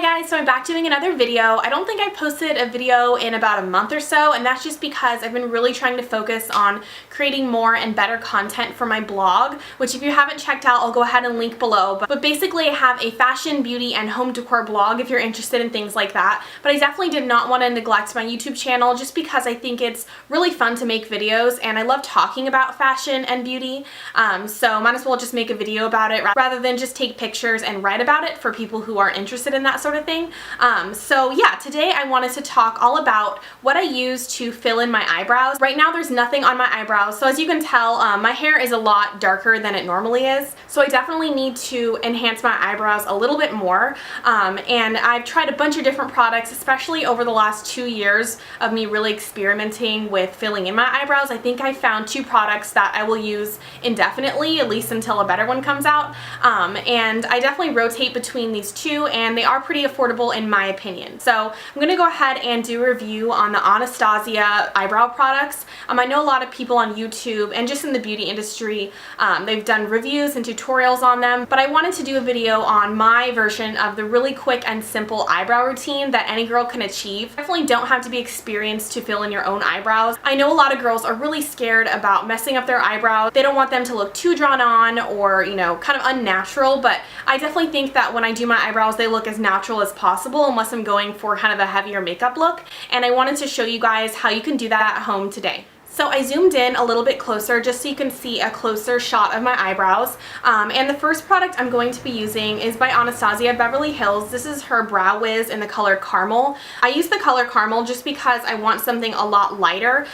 guys, so I'm back doing another video. I don't think I posted a video in about a month or so, and that's just because I've been really trying to focus on creating more and better content for my blog, which if you haven't checked out, I'll go ahead and link below. But basically I have a fashion, beauty, and home decor blog if you're interested in things like that. But I definitely did not want to neglect my YouTube channel just because I think it's really fun to make videos and I love talking about fashion and beauty. So might as well just make a video about it rather than just take pictures and write about it for people who are interested in that sort of thing. So yeah, today I wanted to talk all about what I use to fill in my eyebrows. Right now there's nothing on my eyebrows, so as you can tell, my hair is a lot darker than it normally is. So I definitely need to enhance my eyebrows a little bit more. And I've tried a bunch of different products, especially over the last 2 years of me really experimenting with filling in my eyebrows. I think I found 2 products that I will use indefinitely, at least until a better one comes out. And I definitely rotate between these 2, and they are pretty affordable in my opinion. So I'm going to go ahead and do a review on the Anastasia eyebrow products. I know a lot of people on YouTube and just in the beauty industry, they've done reviews and tutorials on them, but I wanted to do a video on my version of the really quick and simple eyebrow routine that any girl can achieve. Definitely don't have to be experienced to fill in your own eyebrows. I know a lot of girls are really scared about messing up their eyebrows. They don't want them to look too drawn on or, you know, kind of unnatural, but I definitely think that when I do my eyebrows, they look as natural as possible unless I'm going for kind of a heavier makeup look. And I wanted to show you guys how you can do that at home today. So I zoomed in a little bit closer just so you can see a closer shot of my eyebrows. And the first product I'm going to be using is by Anastasia of Beverly Hills. This is her Brow Wiz in the color Caramel. I use the color Caramel just because I want something a lot lighter.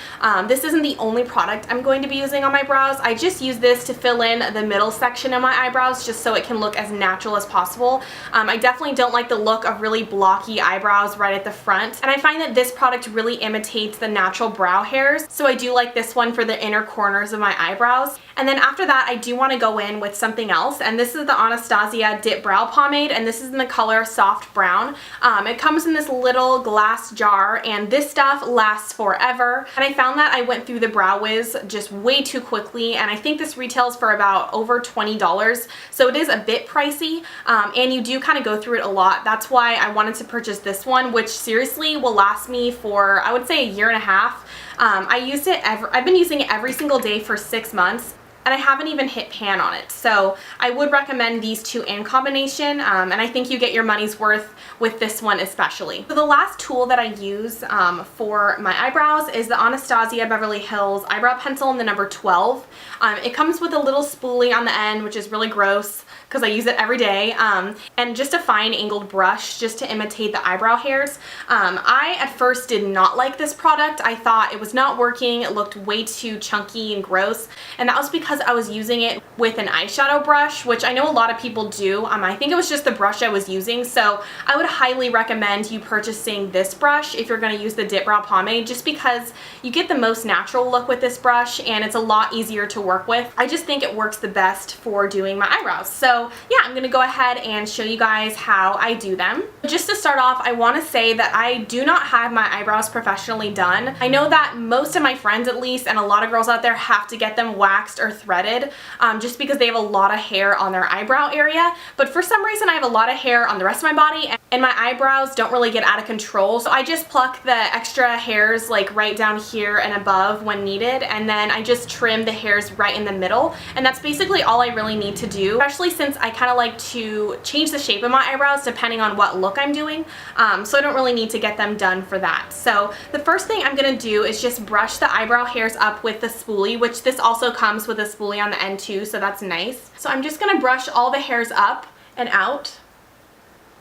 This isn't the only product I'm going to be using on my brows. I just use this to fill in the middle section of my eyebrows just so it can look as natural as possible. I definitely don't like the look of really blocky eyebrows right at the front. And I find that this product really imitates the natural brow hairs. So I do like this one for the inner corners of my eyebrows. And then after that, I do want to go in with something else, and this is the Anastasia Dipbrow Pomade, and this is in the color Soft Brown. It comes in this little glass jar, and this stuff lasts forever. And I found that I went through the Brow Wiz just way too quickly, and I think this retails for about over $20, so it is a bit pricey, and you do kind of go through it a lot. That's why I wanted to purchase this one, which seriously will last me for, I would say, a year and a half. I've been using it every single day for 6 months, and I haven't even hit pan on it. So I would recommend these 2 in combination, and I think you get your money's worth with this one especially. So the last tool that I use for my eyebrows is the Anastasia Beverly Hills eyebrow pencil in the number 12. It comes with a little spoolie on the end, which is really gross because I use it every day, and just a fine angled brush just to imitate the eyebrow hairs. I at first did not like this product. I thought it was not working. It looked way too chunky and gross, and that was because I was using it with an eyeshadow brush, which I know a lot of people do. I think it was just the brush I was using, so I would highly recommend you purchasing this brush if you're going to use the Dipbrow Pomade, just because you get the most natural look with this brush and it's a lot easier to work with. I just think it works the best for doing my eyebrows. So yeah, I'm going to go ahead and show you guys how I do them. Just to start off, I want to say that I do not have my eyebrows professionally done. I know that most of my friends, at least, and a lot of girls out there have to get them waxed or threaded just because they have a lot of hair on their eyebrow area. But for some reason I have a lot of hair on the rest of my body, and my eyebrows don't really get out of control. So I just pluck the extra hairs like right down here and above when needed, and then I just trim the hairs right in the middle. And that's basically all I really need to do, especially since I kind of like to change the shape of my eyebrows depending on what look I'm doing. So I don't really need to get them done for that. So the first thing I'm going to do is just brush the eyebrow hairs up with the spoolie, which this also comes with a spoolie on the end too, so that's nice. So I'm just going to brush all the hairs up and out.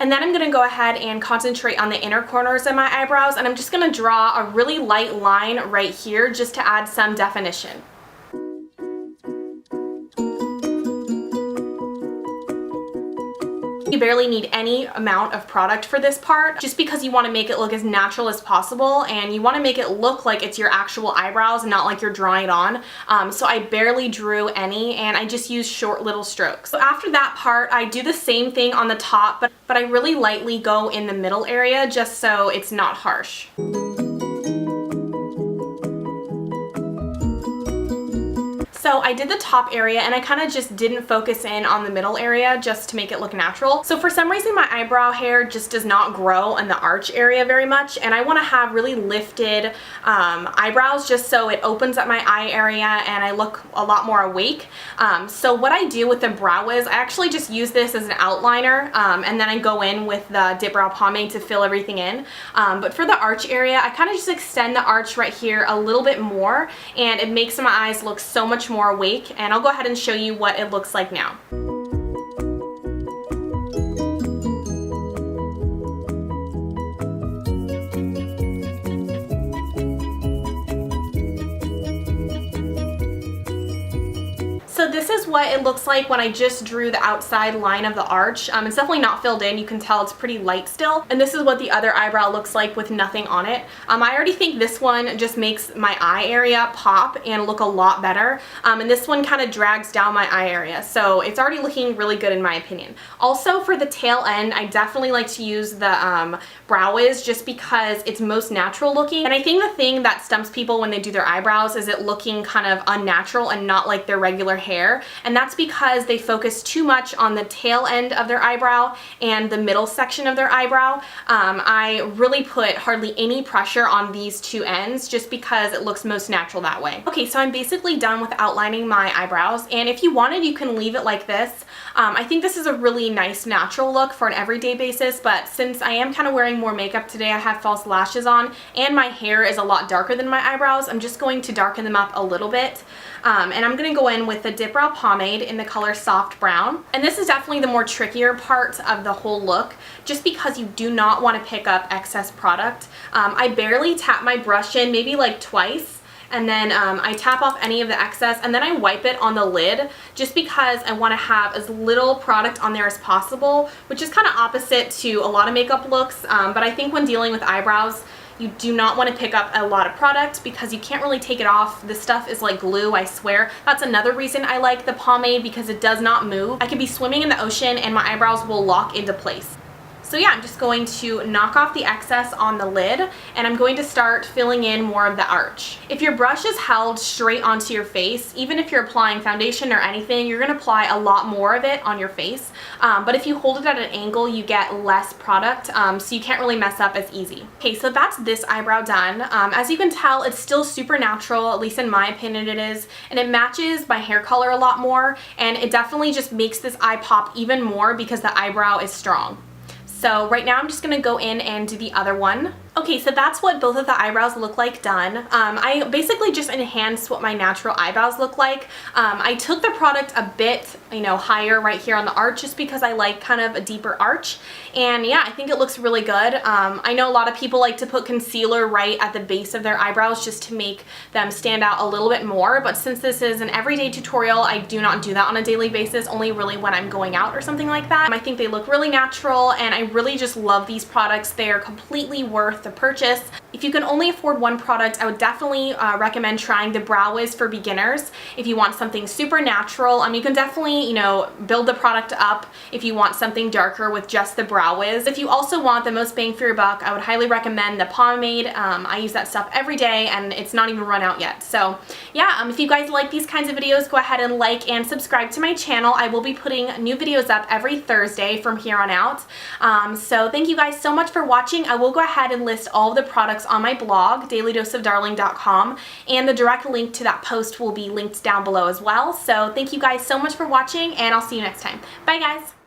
And then I'm going to go ahead and concentrate on the inner corners of my eyebrows, and I'm just going to draw a really light line right here just to add some definition. You barely need any amount of product for this part just because you want to make it look as natural as possible, and you want to make it look like it's your actual eyebrows and not like you're drawing it on. So I barely drew any, and I just used short little strokes. So after that part, I do the same thing on the top, but I really lightly go in the middle area just so it's not harsh. So So I did the top area and I kind of just didn't focus in on the middle area just to make it look natural. So for some reason my eyebrow hair just does not grow in the arch area very much, and I want to have really lifted eyebrows just so it opens up my eye area and I look a lot more awake. So what I do with the brow is I actually just use this as an outliner, and then I go in with the Dipbrow pomade to fill everything in. But for the arch area, I kind of just extend the arch right here a little bit more, and it makes my eyes look so much more awake, and I'll go ahead and show you what it looks like now. So this is what it looks like when I just drew the outside line of the arch. It's definitely not filled in. You can tell it's pretty light still. And this is what the other eyebrow looks like with nothing on it. I already think this one just makes my eye area pop and look a lot better. And this one kind of drags down my eye area. So it's already looking really good in my opinion. Also for the tail end, I definitely like to use the Brow Wiz just because it's most natural looking. And I think the thing that stumps people when they do their eyebrows is it looking kind of unnatural and not like their regular hair. And that's because they focus too much on the tail end of their eyebrow and the middle section of their eyebrow. I really put hardly any pressure on these two ends just because it looks most natural that way. Okay, so I'm basically done with outlining my eyebrows, and if you wanted, you can leave it like this. I think this is a really nice natural look for an everyday basis, but since I am kind of wearing more makeup today, I have false lashes on, and my hair is a lot darker than my eyebrows, I'm just going to darken them up a little bit. And I'm going to go in with the Dipbrow pomade in the color Soft Brown. And this is definitely the more trickier part of the whole look, just because you do not want to pick up excess product. I barely tap my brush in, maybe like twice, and then I tap off any of the excess, and then I wipe it on the lid just because I want to have as little product on there as possible, which is kind of opposite to a lot of makeup looks, but I think when dealing with eyebrows, you do not want to pick up a lot of product because you can't really take it off. This stuff is like glue, I swear. That's another reason I like the pomade, because it does not move. I could be swimming in the ocean and my eyebrows will lock into place. So yeah, I'm just going to knock off the excess on the lid, and I'm going to start filling in more of the arch. If your brush is held straight onto your face, even if you're applying foundation or anything, you're going to apply a lot more of it on your face. But if you hold it at an angle, you get less product, so you can't really mess up as easy. Okay, so that's this eyebrow done. As you can tell, it's still super natural, at least in my opinion it is, and it matches my hair color a lot more, and it definitely just makes this eye pop even more because the eyebrow is strong. So right now I'm just going to go in and do the other one. Okay, so that's what both of the eyebrows look like done. I basically just enhanced what my natural eyebrows look like. I took the product a bit, higher right here on the arch just because I like kind of a deeper arch. And yeah, I think it looks really good. I know a lot of people like to put concealer right at the base of their eyebrows just to make them stand out a little bit more. But since this is an everyday tutorial, I do not do that on a daily basis, only really when I'm going out or something like that. I think they look really natural, and I really just love these products. They are completely worth the purchase. If you can only afford one product, I would definitely recommend trying the Brow Wiz for beginners. If you want something super natural, you can definitely, build the product up if you want something darker with just the Brow Wiz. If you also want the most bang for your buck, I would highly recommend the pomade. I use that stuff every day and it's not even run out yet. So yeah, if you guys like these kinds of videos, go ahead and like and subscribe to my channel. I will be putting new videos up every Thursday from here on out. So thank you guys so much for watching. I will go ahead and list all of the products on my blog, dailydoseofdarling.com, and the direct link to that post will be linked down below as well. So thank you guys so much for watching, and I'll see you next time. Bye guys!